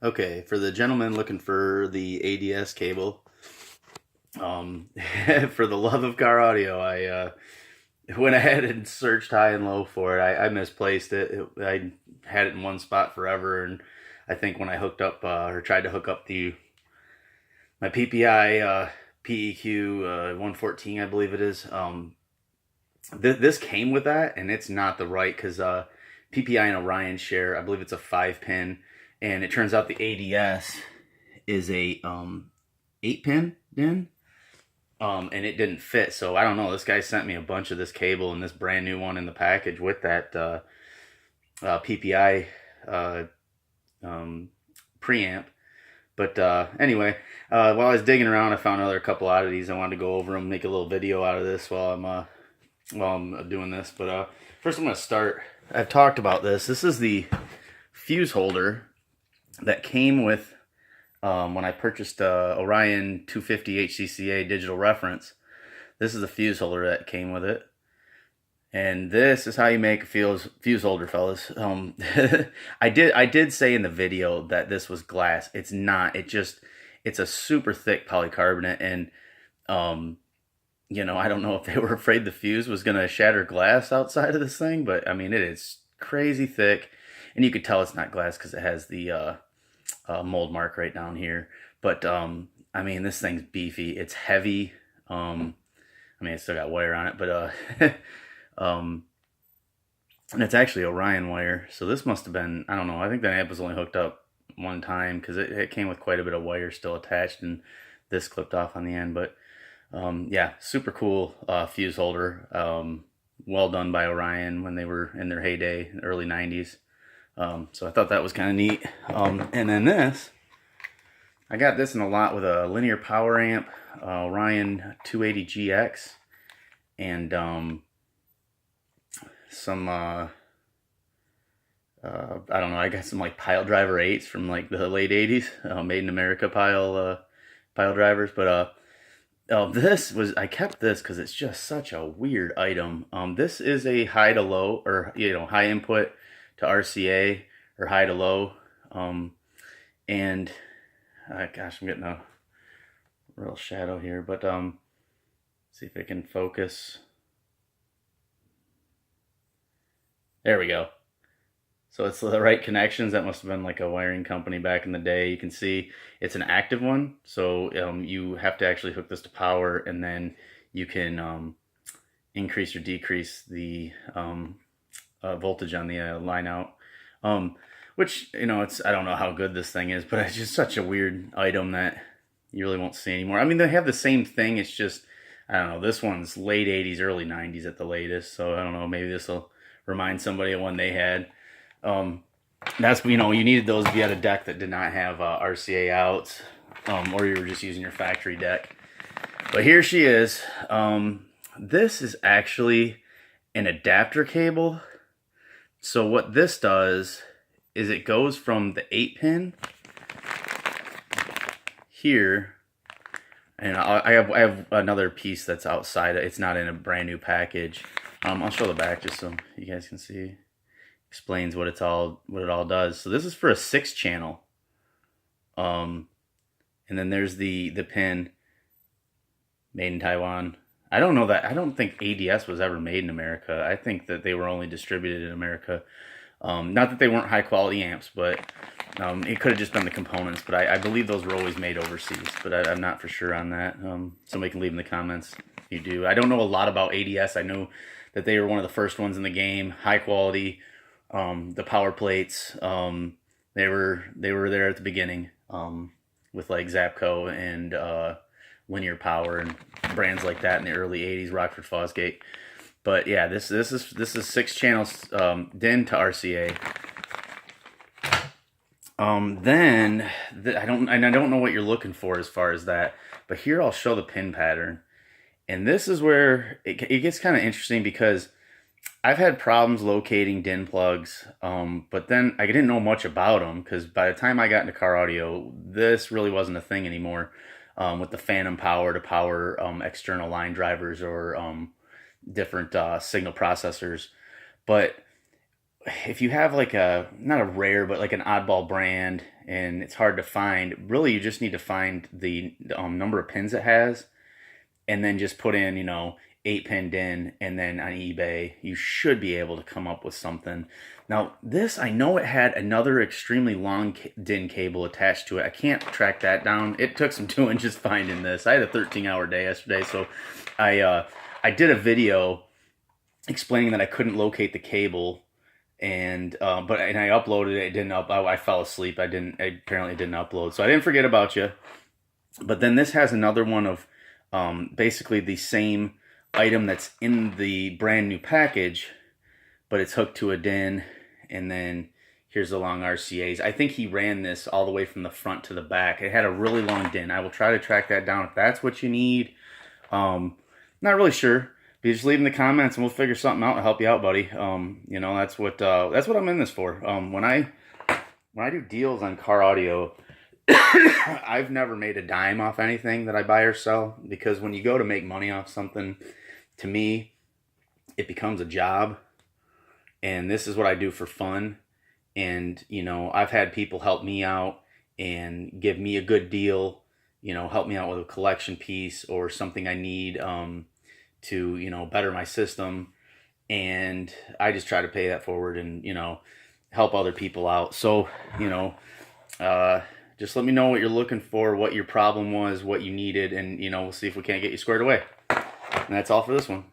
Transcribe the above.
Okay, for the gentleman looking for the ADS cable, um, for the love of car audio, I went ahead and searched high and low for it. I misplaced it. I had it in one spot forever, and I think when I hooked up or tried to hook up the my PPI PEQ 114, I believe it is. This came with that, and it's not the right because PPI and Orion share. I believe it's a 5 pin, and it turns out the ADS is a 8 pin DIN, and it didn't fit. So I don't know. This guy sent me a bunch of this cable and this brand new one in the package with that PPI preamp. But while I was digging around, I found another couple oddities. I wanted to go over them, make a little video out of this while I'm doing this. But first, I'm going to start. I've talked about this. This is the fuse holder that came with when I purchased Orion 250 HCCA digital reference. This is the fuse holder that came with it. And this is how you make a fuse holder, fellas. I did say in the video that this was glass. It's not. It's a super thick polycarbonate, and I don't know if they were afraid the fuse was gonna shatter glass outside of this thing, but I mean it is crazy thick, and you could tell it's not glass because it has the mold mark right down here. But I mean this thing's beefy. It's heavy. I mean it's still got wire on it, but and it's actually Orion wire, so this must have been, I don't know, I think the amp was only hooked up one time because it came with quite a bit of wire still attached, and this clipped off on the end. But yeah, super cool fuse holder. Well done by Orion when they were in their heyday, early 90s. So I thought that was kind of neat. And then I got this in a lot with a linear power amp, Orion 280GX, and some I don't know, I got some like pile driver 8s from like the late 80s, made in America pile drivers. But I kept this because it's just such a weird item. This is a high to low, or high input to RCA, or high to low. And gosh, I'm getting a real shadow here, but see if I can focus. There we go. So it's the right connections. That must have been like a wiring company back in the day. You can see it's an active one. So you have to actually hook this to power, and then you can increase or decrease the voltage on the line out. Which, I don't know how good this thing is, but it's just such a weird item that you really won't see anymore. I mean, they have the same thing. It's just, I don't know, this one's late 80s, early 90s at the latest. So I don't know, maybe this will remind somebody of one they had. That's, you needed those if you had a deck that did not have RCA outs, or you were just using your factory deck. But here she is. This is actually an adapter cable. So what this does is it goes from the 8-pin here, and I have another piece that's outside. It's not in a brand new package. I'll show the back just so you guys can see. Explains what it all does. So this is for a 6-channel. And then there's the pin, made in Taiwan. I don't think ADS was ever made in America. I think that they were only distributed in America. Not that they weren't high quality amps, but it could have just been the components. But I believe those were always made overseas. But I'm not for sure on that. Somebody can leave in the comments if you do. I don't know a lot about ADS. I know that they were one of the first ones in the game, high quality. The power plates, they were there at the beginning, with like Zapco and Linear Power and brands like that in the early 80s, Rockford Fosgate. But yeah, this is 6 channels DIN to RCA. Then I don't know what you're looking for as far as that, but here I'll show the pin pattern, and this is where it gets kind of interesting because I've had problems locating DIN plugs, but then I didn't know much about them because by the time I got into car audio, this really wasn't a thing anymore, with the phantom power to power external line drivers or different signal processors. But if you have like a, not a rare, but like an oddball brand and it's hard to find, really you just need to find the number of pins it has and then just put in, 8-pin DIN, and then on eBay, you should be able to come up with something. Now, this, I know it had another extremely long DIN cable attached to it. I can't track that down. It took some doing just finding this. I had a 13-hour day yesterday, so I did a video explaining that I couldn't locate the cable, and I uploaded it. It didn't up. I fell asleep. I apparently didn't upload, so I didn't forget about you. But then this has another one of basically the same item that's in the brand new package, but it's hooked to a DIN, and then here's the long RCAs. I think he ran this all the way from the front to the back. It had a really long DIN. I will try to track that down if that's what you need. Not really sure. But just leave in the comments and we'll figure something out and help you out, buddy. That's what I'm in this for. When I do deals on car audio, I've never made a dime off anything that I buy or sell, because when you go to make money off something, to me, it becomes a job, and this is what I do for fun. And, I've had people help me out and give me a good deal, help me out with a collection piece or something I need to, better my system. And I just try to pay that forward and, help other people out. So, just let me know what you're looking for, what your problem was, what you needed, and, we'll see if we can't get you squared away. And that's all for this one.